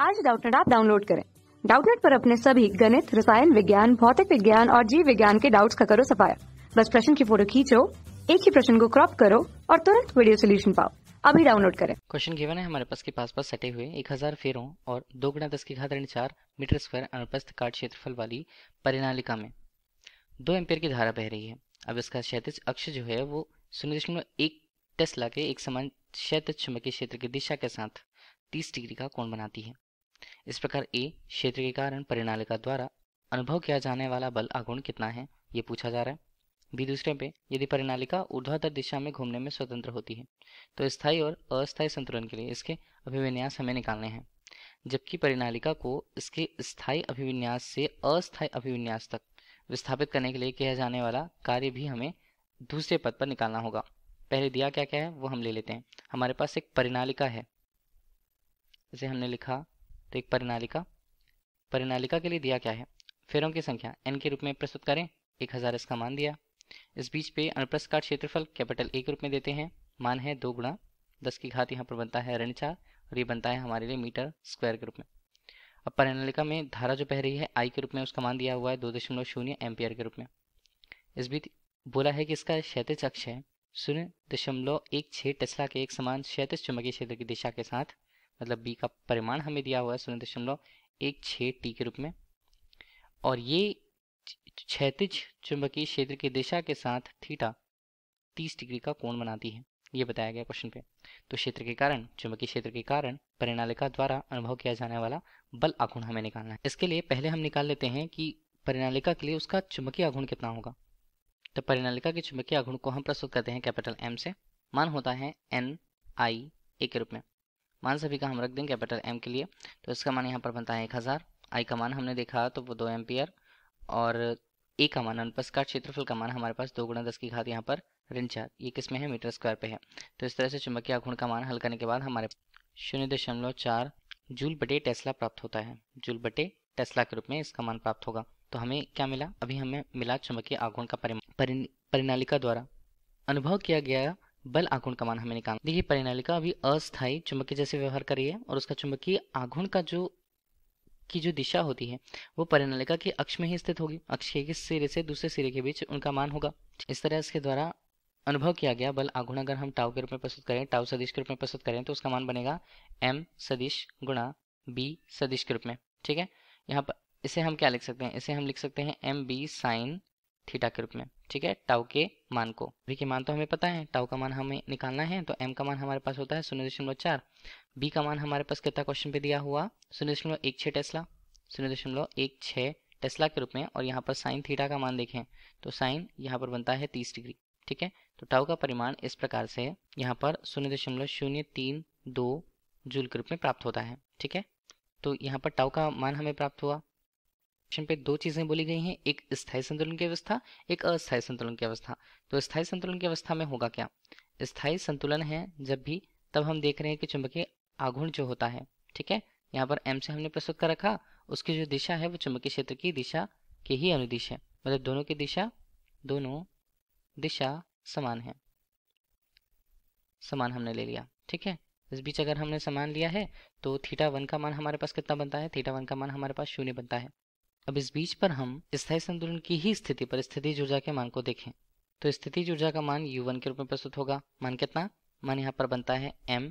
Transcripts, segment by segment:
आज Doubtnut app download करें। Doubtnut पर अपने सभी गणित, रसायन विज्ञान, भौतिक विज्ञान और जीव विज्ञान के डाउट्स का करो सफाया। बस प्रश्न की फोटो खींचो, एक ही प्रश्न को क्रॉप करो और तुरंत वीडियो सोल्यूशन पाओ। अभी डाउनलोड करें। क्वेश्चन गिवन है हमारे पास के पास सटे हुए 1000 फेरों और 2 × 10⁻⁴ मीटर स्क्वायर अनुप्रस्थ काट क्षेत्रफल वाली परिनालिका में 2 एम्पीयर की धारा बह रही है। अब इसका क्षैतिज अक्ष जो है वो 0.1 टेस्ला के एक समान क्षैतिज चुंबकीय क्षेत्र की दिशा के साथ 30 डिग्री का कोण बनाती है। इस प्रकार ए क्षेत्र के कारण परिनालिका द्वारा अनुभव किया जाने वाला बल आघूर्ण कितना है ये पूछा जा रहा है। बी दूसरे पे, यदि परिनालिका ऊर्ध्वाधर दिशा में घूमने में स्वतंत्र होती है तो स्थायी और अस्थायी संतुलन के लिए इसके अभिविन्यास हमें निकालने हैं, जबकि परिनालिका को इसके स्थायी अभिविन्यास से अस्थायी अभिविन्यास तक विस्थापित करने के लिए किया जाने वाला कार्य भी हमें दूसरे पद पर निकालना होगा। पहले दिया क्या क्या है वो हम ले लेते हैं। हमारे पास एक परिनालिका है, इसे हमने लिखा तो एक परिनालिका के लिए दिया क्या है, फेरों की संख्या n के रूप में प्रस्तुत करें, 1000 इसका मान दिया। इस बीच पे अनुप्रस्थ काट क्षेत्रफल कैपिटल ए के रूप में देते हैं, मान है 2 × 10⁻⁴ यहाँ पर बनता है ऋण 4 और ये बनता है हमारे लिए मीटर स्क्वायर के रूप में। अब परिनालिका में धारा जो बह रही है आई के रूप में उसका मान दिया हुआ है 2.0 एम्पियर के रूप में। इस बीच बोला है कि इसका क्षैतिज अक्ष है 0.16 टेस्ला के एक समान क्षैतिज चुंबकीय क्षेत्र की दिशा के साथ, मतलब बी का परिमाण हमें दिया हुआ है 0.16 टी के रूप में, और ये क्षैतिज चुंबकीय क्षेत्र की दिशा के साथ थीटा 30 डिग्री का कोण बनाती है, ये बताया गया क्वेश्चन पे। तो क्षेत्र के कारण, चुंबकीय क्षेत्र के कारण परिनालिका द्वारा अनुभव किया जाने वाला बल आघूर्ण हमें निकालना है। इसके लिए पहले हम निकाल लेते हैं कि परिनालिका के लिए उसका चुंबकीय आघूर्ण कितना होगा। तो परिनालिका के चुंबकीय आघूर्ण को हम प्रस्तुत करते हैं कैपिटल एम से, मान होता है एन आई ए के रूप में। मान सभी का हम रख देंगे कैपिटल एम के लिए, तो इसका मान यहाँ पर बनता है 1000। आई का मान हमने देखा तो वो 2 एम्पियर, और ए का मान अनुप्रस्थ काट क्षेत्रफल का मान हमारे पास 2 × 10⁻⁴ यहाँ पर ऋण 4, ये किस में है, मीटर स्क्वायर पे है। तो इस तरह से चुंबकीय आघूर्ण का मान हल करने के बाद हमारे 0.4 जूल बटे टेस्ला प्राप्त होता है। जूल बटे टेस्ला के रूप में इसका मान प्राप्त होगा। तो हमें क्या मिला, अभी हमें मिला चुंबकीय आघूर्ण का परिनालिका द्वारा अनुभव किया गया बल आघूर्ण का मान हमें निकालना। देखिए परिनालिका अभी अस्थायी चुंबकीय जैसे व्यवहार कर रही है और उसका चुंबकीय आघूर्ण का जो दिशा होती है वो परिनालिका के अक्ष में ही स्थित होगी। अक्ष के एक सिरे से दूसरे सिरे के बीच उनका मान होगा। इस तरह इसके द्वारा अनुभव किया गया बल आघूर्ण अगर हम टाउ के रूप में प्रस्तुत करें, टाउ सदिश के रूप में प्रस्तुत करें, तो उसका मान बनेगा m सदिश गुणा b सदिश के रूप में। ठीक है, यहाँ पर इसे हम क्या लिख सकते हैं, इसे हम लिख सकते हैं mb साइन थीटा के रूप में। ठीक है, टाउ के मान को, v के मान तो हमें पता है, टाउ का मान हमें निकालना है, तो m का मान हमारे पास होता है 0.4, b का मान हमारे पास कितना क्वेश्चन पे दिया हुआ 0.16 टेस्ला, 0.16 टेस्ला के रूप में, और यहाँ पर साइन थीटा का मान देखें तो साइन यहाँ पर बनता है 30 डिग्री। ठीक है, तो टाउ का परिमाण इस प्रकार से यहाँ पर 0.032 जूल के रूप में प्राप्त होता है। ठीक है, तो यहाँ पर टाउ का मान हमें प्राप्त हुआ। क्वेश्चन पे 2 चीजें बोली गई हैं, एक स्थायी संतुलन की अवस्था, एक अस्थायी संतुलन की अवस्था। तो स्थायी संतुलन की अवस्था में होगा क्या, स्थायी संतुलन है जब भी तब हम देख रहे हैं कि चुंबकीय आघूर्ण जो होता है, ठीक है, यहाँ पर m से हमने प्रस्तुत कर रखा, उसकी जो दिशा है वो चुंबकीय क्षेत्र की दिशा के ही अनुदिश है, मतलब दोनों दिशा समान है, समान हमने ले लिया। ठीक है, इस बीच अगर हमने समान लिया है तो θ1 का मान हमारे पास कितना बनता है, θ1 का मान हमारे पास 0 बनता है। अब इस बीच पर हम स्थायी संतुलन की ही स्थिति पर स्थितिज ऊर्जा के मान को देखें, तो स्थितिज ऊर्जा का मान u1 के रूप में प्रस्तुत होगा। मान कितना, मान यहाँ पर बनता है m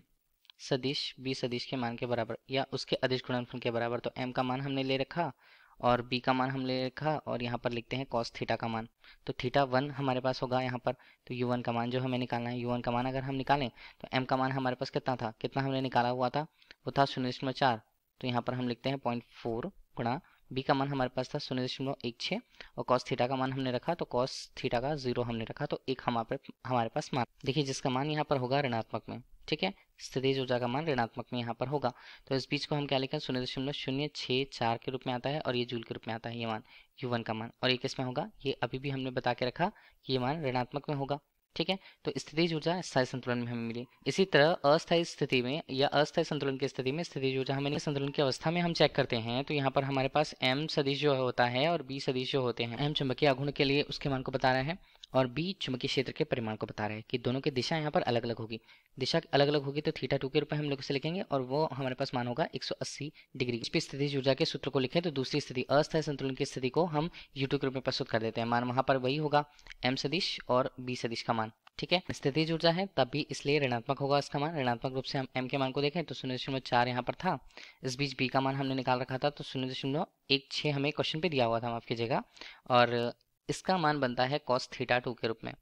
सदिश b सदिश के मान के बराबर या उसके अदिश गुणनफल के बराबर। तो m का मान हमने ले रखा और b का मान हमने ले रखा, और यहाँ पर लिखते हैं cos थीटा का मान, तो θ1 हमारे पास होगा यहाँ पर। तो u1 का मान जो हमें निकालना है, u1 का मान अगर हम निकालें तो m का मान हमारे पास कितना था, कितना हमने निकाला हुआ था, वो था 0.4, तो यहाँ पर हम लिखते हैं 0.4 गुणा b का मान हमारे पास था 0.16, और cos थीटा का मान हमने रखा तो cos थीटा का 0 हमने रखा, तो एक हमारे पास मान, देखिए जिसका मान यहाँ पर होगा ऋणात्मक में। ठीक है, स्थितिज ऊर्जा का मान ऋणात्मक में यहाँ पर होगा। तो इस बीच को हम क्या लिखें, 0.064 के रूप में आता है, और ये जूल के रूप में आता है ये मान u1 का मान, और ये किस में होगा, ये अभी भी हमने बता के रखा कि ये मान ऋणात्मक में होगा। ठीक है, तो स्थितिज ऊर्जा स्थायी संतुलन में हमें मिली। इसी तरह अस्थायी स्थिति में या अस्थायी संतुलन की स्थिति में स्थितिज ऊर्जा हमें संतुलन की अवस्था में हम चेक करते हैं, तो यहाँ पर हमारे पास m सदिश जो होता है और b सदिश जो होते हैं, m चुंबकीय आघूर्ण के लिए उसके मान को बता रहे हैं और बी चुंबकीय क्षेत्र के परिमाण को बता रहा है कि दोनों की दिशा यहाँ पर अलग अलग होगी। दिशा अलग अलग होगी तो थीटा 2 के रूप में हम लोग इसे लिखेंगे और वो हमारे पास मान होगा 180 डिग्री। इस पे स्थितिज ऊर्जा के सूत्र को लिखें तो दूसरी स्थिति अस्थायी संतुलन की स्थिति को हम U2 के रूप में प्रस्तुत कर देते हैं। मान वहां पर वही होगा m सदिश और b सदिश का मान। ठीक है, स्थितिज ऊर्जा है तब भी इसलिए ऋणात्मक होगा इसका मान। ऋणात्मक रूप से हम m के मान को देखें तो 0.4 यहाँ पर था। इस बीच b का मान हमने निकाल रखा था तो 0.16 हमें क्वेश्चन पे दिया हुआ था, माफ कीजिएगा, और इसका मान बनता है cos थीटा 2 के रूप में।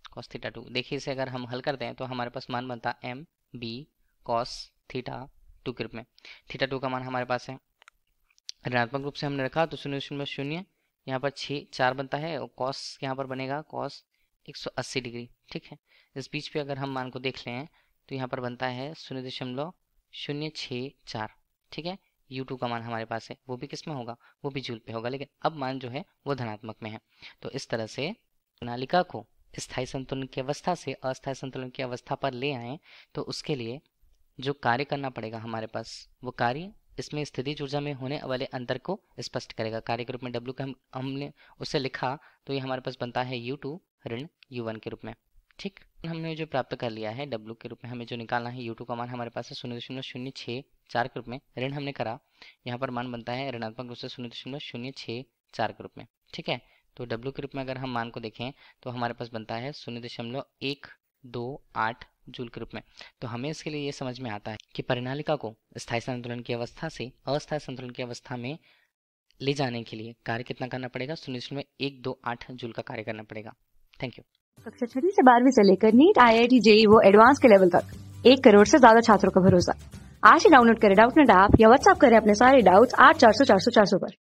cos थीटा 2 देखिए, इसे अगर हम हल करते हैं तो हमारे पास मान बनता है m b cos थीटा 2 के रूप में। थीटा 2 का मान हमारे पास है, ऋणात्मक रूप से हमने रखा तो 0.0 यहाँ पर 4 बनता है और cos यहाँ पर बनेगा cos 180 डिग्री। ठीक है, इस बीच पे अगर हम मान को देख लें तो यहाँ पर बनता है 0.064। ठीक है, U2 का मान हमारे पास है, वो भी किस में होगा, वो भी जूल पे होगा, लेकिन अब मान जो है वो धनात्मक में है। तो इस तरह से प्रणालिका को स्थायी संतुलन की अवस्था से अस्थायी संतुलन की अवस्था पर ले आए तो उसके लिए जो कार्य करना पड़ेगा हमारे पास, वो कार्य इसमें स्थितिज ऊर्जा में होने वाले अंतर को स्पष्ट करेगा। कार्य के रूप में W का हमने उसे लिखा तो ये हमारे पास बनता है U2 ऋण U1 के रूप में। ठीक, हमने जो प्राप्त कर लिया है W के रूप में हमें जो निकालना है U2 का मान हमारे पास है 0.064 के रूप में, ऋण हमने करा, यहाँ पर मान बनता है ऋणात्मक रूप से 0.064 के रूप में। ठीक है, तो W के रूप में अगर हम मान को देखें तो हमारे पास बनता है 0.128 जूल के रूप में। तो हमें इसके लिए ये समझ में आता है कि परिनालिका को स्थायी संतुलन की अवस्था से अस्थायी संतुलन की अवस्था में ले जाने के लिए कार्य कितना करना पड़ेगा, 0.128 जूल का कार्य करना पड़ेगा। Thank you. कक्षा 6 से 12वीं से लेकर नीट, IIT, JEE वो एडवांस के लेवल तक 1 करोड़ से ज्यादा छात्रों का भरोसा। आज ही डाउनलोड करें डाउटनेट ऐप या व्हाट्सएप करें अपने सारे डाउट्स 8400 400 400 पर।